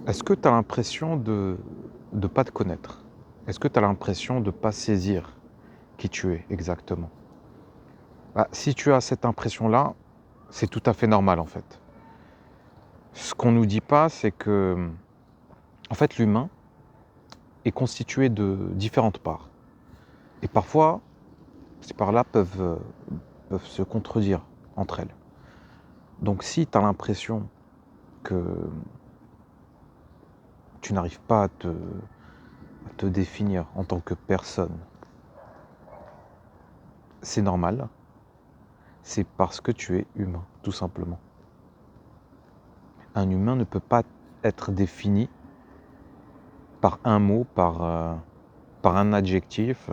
Est-ce que tu as l'impression de ne pas te connaître? Est-ce que tu as l'impression de ne pas saisir qui tu es exactement? Bah, si tu as cette impression-là, c'est tout à fait normal en fait. Ce qu'on nous dit pas, c'est que, en fait, l'humain est constitué de différentes parts et parfois, ces parts-là peuvent se contredire entre elles. Donc si tu as l'impression que tu n'arrives pas à te définir en tant que personne, c'est normal, c'est parce que tu es humain, tout simplement. Un humain ne peut pas être défini par un mot, par un adjectif.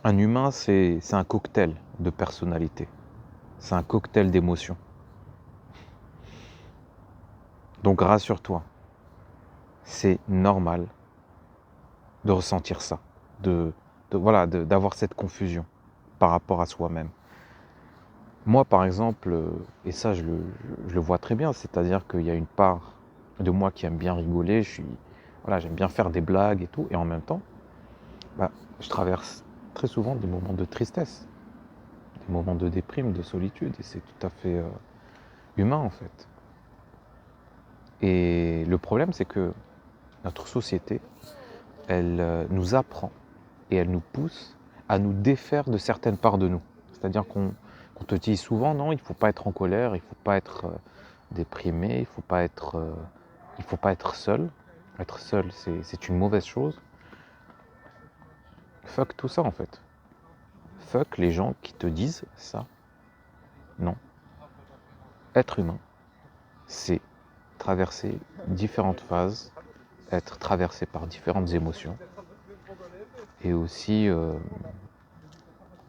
Un humain, c'est un cocktail de personnalité. C'est un cocktail d'émotions. Donc rassure-toi, c'est normal de ressentir ça, voilà, d'avoir cette confusion par rapport à soi-même. Moi, par exemple, et ça je le vois très bien, c'est-à-dire qu'il y a une part de moi qui aime bien rigoler, voilà, j'aime bien faire des blagues et tout, et en même temps, bah, je traverse très souvent des moments de tristesse, des moments de déprime, de solitude, et c'est tout à fait humain en fait. Et le problème, c'est que notre société, elle nous apprend et elle nous pousse à nous défaire de certaines parts de nous. C'est-à-dire qu'on te dit souvent, non, il ne faut pas être en colère, il ne faut pas être déprimé, il faut pas être seul. Être seul, c'est une mauvaise chose. Fuck tout ça en fait. Fuck les gens qui te disent ça. Non. Être humain, c'est traverser différentes phases, être traversé par différentes émotions et aussi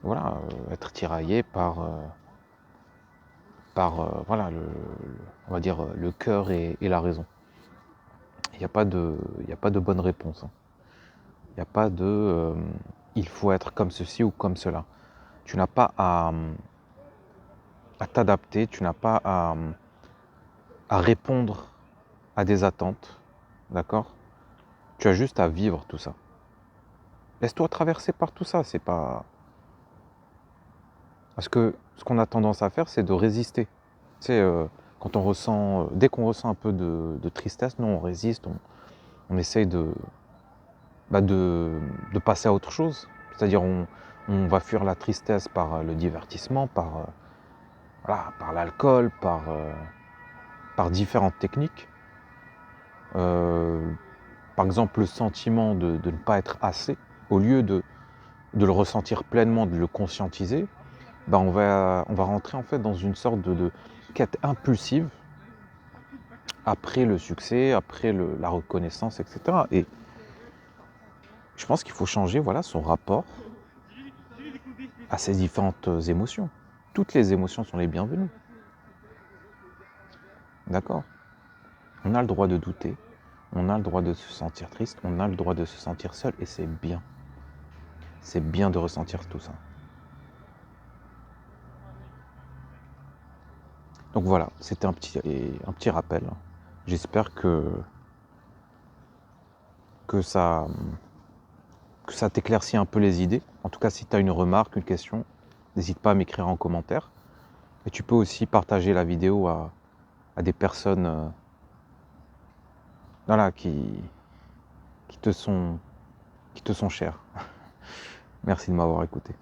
voilà, être tiraillé par voilà, on va dire le cœur et la raison. Il n'y a pas de bonne réponse. Hein. Il n'y a pas de il faut être comme ceci ou comme cela. Tu n'as pas à t'adapter, tu n'as pas à répondre à des attentes, d'accord? Tu as juste à vivre tout ça. Laisse-toi traverser par tout ça, c'est pas... Parce que ce qu'on a tendance à faire, c'est de résister. Tu sais, quand on ressent, dès qu'on ressent un peu de tristesse, nous on résiste, on essaye de passer à autre chose. C'est-à-dire on va fuir la tristesse par le divertissement, voilà, par l'alcool, par différentes techniques. Par exemple, le sentiment de ne pas être assez, au lieu de le ressentir pleinement, de le conscientiser, ben on va rentrer en fait dans une sorte de quête impulsive après le succès, après la reconnaissance, etc. Et je pense qu'il faut changer voilà, son rapport à ces différentes émotions. Toutes les émotions sont les bienvenues. D'accord? On a le droit de douter, on a le droit de se sentir triste, on a le droit de se sentir seul et c'est bien. C'est bien de ressentir tout ça. Donc voilà, c'était un petit rappel. J'espère que ça, que ça t'éclaircit un peu les idées. En tout cas, si tu as une remarque, une question, n'hésite pas à m'écrire en commentaire. Et tu peux aussi partager la vidéo à des personnes voilà, qui te sont chères. Merci de m'avoir écouté.